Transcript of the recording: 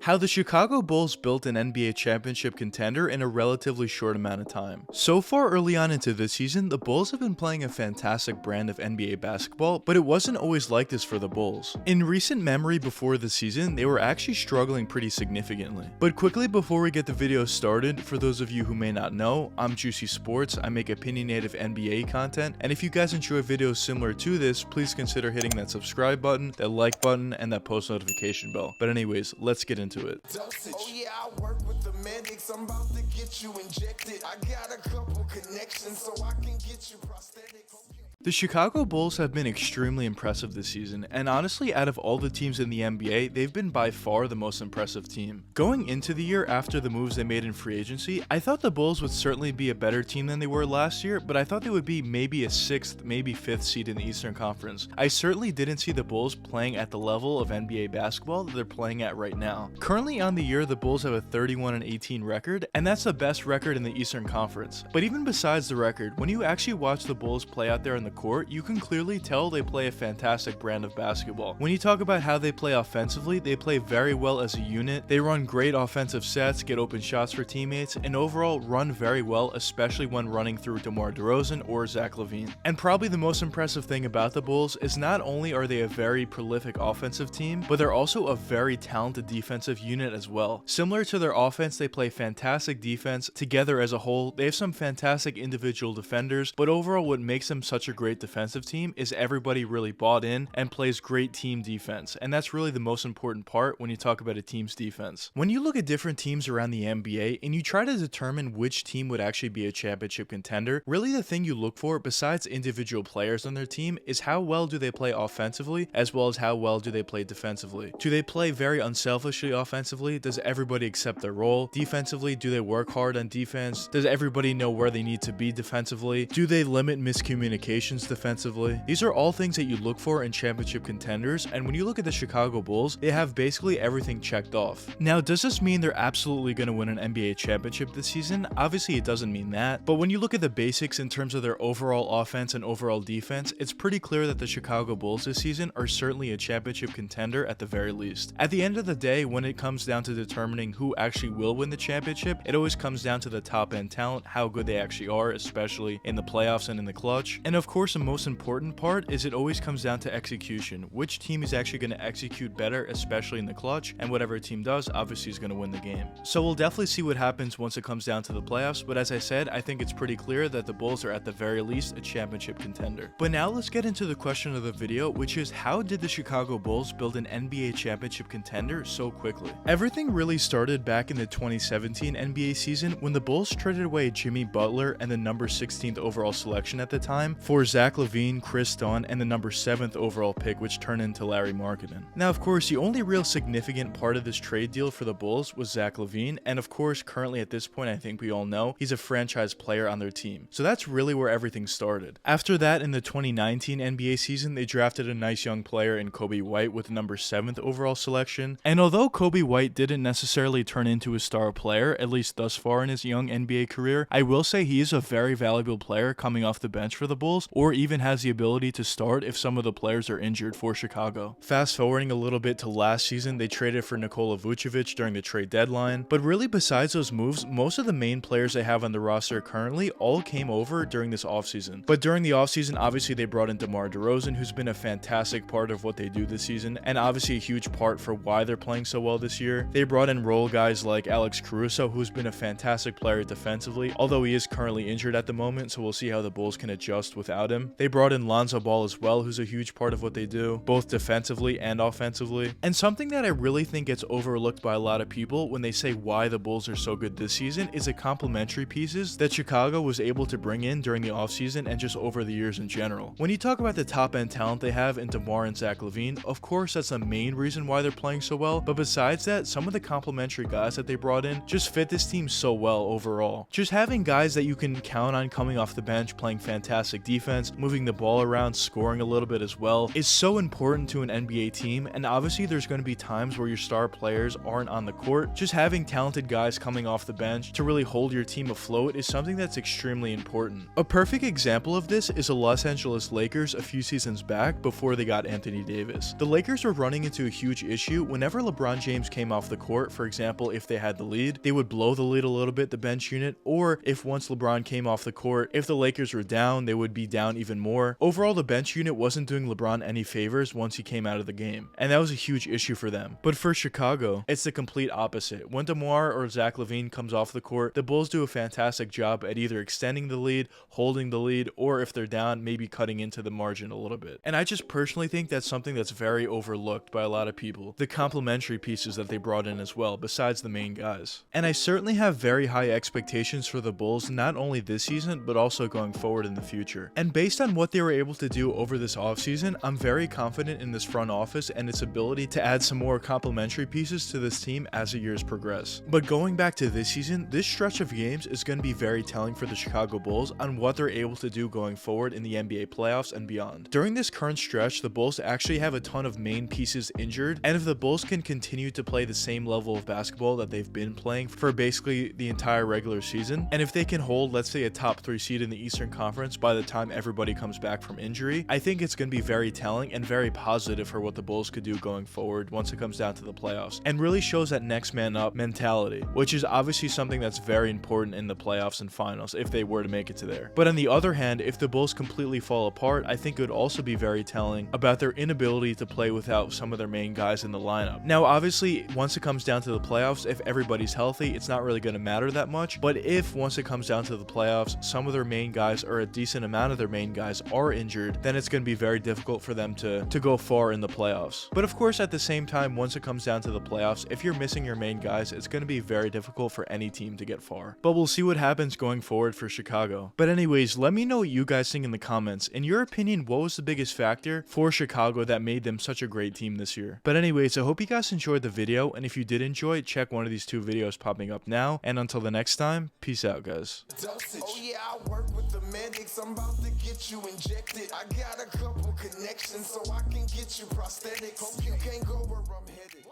How the Chicago Bulls built an NBA championship contender in a relatively short amount of time. So far early on into this season, the Bulls have been playing a fantastic brand of NBA basketball, but it wasn't always like this for the Bulls. In recent memory before the season, they were actually struggling pretty significantly. But quickly before we get the video started, for those of you who may not know, I'm Juicy Sports. I make opinionative NBA content, and if you guys enjoy videos similar to this, please consider hitting that subscribe button, that like button, and that post notification bell. But anyways, let's get into it. Oh yeah, I work with the medics. I'm about to get you injected. I got a couple connections so I can get you prosthetic. The Chicago Bulls have been extremely impressive this season, and honestly, out of all the teams in the NBA, they've been by far the most impressive team. Going into the year after the moves they made in free agency, I thought the Bulls would certainly be a better team than they were last year, but I thought they would be maybe a 6th, maybe 5th seed in the Eastern Conference. I certainly didn't see the Bulls playing at the level of NBA basketball that they're playing at right now. Currently on the year, the Bulls have a 31-18 record, and that's the best record in the Eastern Conference. But even besides the record, when you actually watch the Bulls play out there in the court, you can clearly tell they play a fantastic brand of basketball. When you talk about how they play offensively, they play very well as a unit. They run great offensive sets, get open shots for teammates, and overall run very well, especially when running through DeMar DeRozen or Zach LaVine. And probably the most impressive thing about the Bulls is not only are they a very prolific offensive team, but they're also a very talented defensive unit as well. Similar to their offense, they play fantastic defense. Together as a whole, they have some fantastic individual defenders, but overall what makes them such a great defensive team is everybody really bought in and plays great team defense, and that's really the most important part when you talk about a team's defense. When you look at different teams around the NBA and you try to determine which team would actually be a championship contender, really the thing you look for besides individual players on their team is how well do they play offensively as well as how well do they play defensively. Do they play very unselfishly offensively? Does everybody accept their role? Defensively, do they work hard on defense? Does everybody know where they need to be defensively? Do they limit miscommunications defensively? These are all things that you look for in championship contenders, and when you look at the Chicago Bulls, they have basically everything checked off. Now, does this mean they're absolutely going to win an NBA championship this season? Obviously, it doesn't mean that, but when you look at the basics in terms of their overall offense and overall defense, it's pretty clear that the Chicago Bulls this season are certainly a championship contender at the very least. At the end of the day, when it comes down to determining who actually will win the championship, it always comes down to the top end talent, how good they actually are, especially in the playoffs and in the clutch. And of course, the most important part is it always comes down to execution. Which team is actually going to execute better, especially in the clutch, and whatever team does, obviously is going to win the game. So we'll definitely see what happens once it comes down to the playoffs, but as I said, I think it's pretty clear that the Bulls are at the very least a championship contender. But now let's get into the question of the video, which is how did the Chicago Bulls build an NBA championship contender so quickly? Everything really started back in the 2017 NBA season when the Bulls traded away Jimmy Butler and the number 16th overall selection at the time for Zach LaVine, Chris Dunn, and the number 7th overall pick, which turned into Larry Markkinen. Now, of course, the only real significant part of this trade deal for the Bulls was Zach LaVine, and of course, currently at this point, I think we all know, he's a franchise player on their team. So that's really where everything started. After that, in the 2019 NBA season, they drafted a nice young player in Coby White with the number 7th overall selection, and although Coby White didn't necessarily turn into a star player, at least thus far in his young NBA career, I will say he is a very valuable player coming off the bench for the Bulls, or even has the ability to start if some of the players are injured for Chicago. Fast forwarding a little bit to last season, they traded for Nikola Vucevic during the trade deadline, but really besides those moves, most of the main players they have on the roster currently all came over during this offseason. But during the offseason, obviously they brought in DeMar DeRozen, who's been a fantastic part of what they do this season, and obviously a huge part for why they're playing so well this year. They brought in role guys like Alex Caruso, who's been a fantastic player defensively, although he is currently injured at the moment, so we'll see how the Bulls can adjust without him. They brought in Lonzo Ball as well, who's a huge part of what they do, both defensively and offensively. And something that I really think gets overlooked by a lot of people when they say why the Bulls are so good this season is the complementary pieces that Chicago was able to bring in during the offseason and just over the years in general. When you talk about the top end talent they have in DeMar and Zach LaVine, of course that's the main reason why they're playing so well, but besides that, some of the complementary guys that they brought in just fit this team so well overall. Just having guys that you can count on coming off the bench playing fantastic defense, defense, moving the ball around, scoring a little bit as well, is so important to an NBA team. And obviously there's going to be times where your star players aren't on the court. Just having talented guys coming off the bench to really hold your team afloat is something that's extremely important. A perfect example of this is the Los Angeles Lakers a few seasons back before they got Anthony Davis. The Lakers were running into a huge issue whenever LeBron James came off the court. For example, if they had the lead, they would blow the lead a little bit, the bench unit, or if once LeBron came off the court, if the Lakers were down, they would be down even more. Overall, the bench unit wasn't doing LeBron any favors once he came out of the game, and that was a huge issue for them. But for Chicago, it's the complete opposite. When DeMar or Zach LaVine comes off the court, the Bulls do a fantastic job at either extending the lead, holding the lead, or if they're down, maybe cutting into the margin a little bit. And I just personally think that's something that's very overlooked by a lot of people. The complementary pieces that they brought in as well, besides the main guys. And I certainly have very high expectations for the Bulls, not only this season, but also going forward in the future. And based on what they were able to do over this offseason, I'm very confident in this front office and its ability to add some more complementary pieces to this team as the years progress. But going back to this season, this stretch of games is going to be very telling for the Chicago Bulls on what they're able to do going forward in the NBA playoffs and beyond. During this current stretch, the Bulls actually have a ton of main pieces injured, and if the Bulls can continue to play the same level of basketball that they've been playing for basically the entire regular season, and if they can hold, let's say, a top 3 seed in the Eastern Conference by the time everybody comes back from injury, I think it's going to be very telling and very positive for what the Bulls could do going forward once it comes down to the playoffs, and really shows that next man up mentality, which is obviously something that's very important in the playoffs and finals if they were to make it to there. But on the other hand, if the Bulls completely fall apart, I think it would also be very telling about their inability to play without some of their main guys in the lineup. Now, obviously, once it comes down to the playoffs, if everybody's healthy, it's not really going to matter that much. But if once it comes down to the playoffs, some of their main guys or a decent amount of their main guys are injured, then it's going to be very difficult for them to go far in the playoffs. But of course, at the same time, once it comes down to the playoffs, if you're missing your main guys, it's going to be very difficult for any team to get far. But we'll see what happens going forward for Chicago. But anyways, let me know what you guys think in the comments. In your opinion, what was the biggest factor for Chicago that made them such a great team this year? But anyways, I hope you guys enjoyed the video, and if you did enjoy it, check one of these 2 videos popping up now. And until the next time, peace out, guys. Oh yeah, I work with the medics. I'm about to get you injected. I got a couple connections so I can get you prosthetic. Hope you can't go where I'm headed.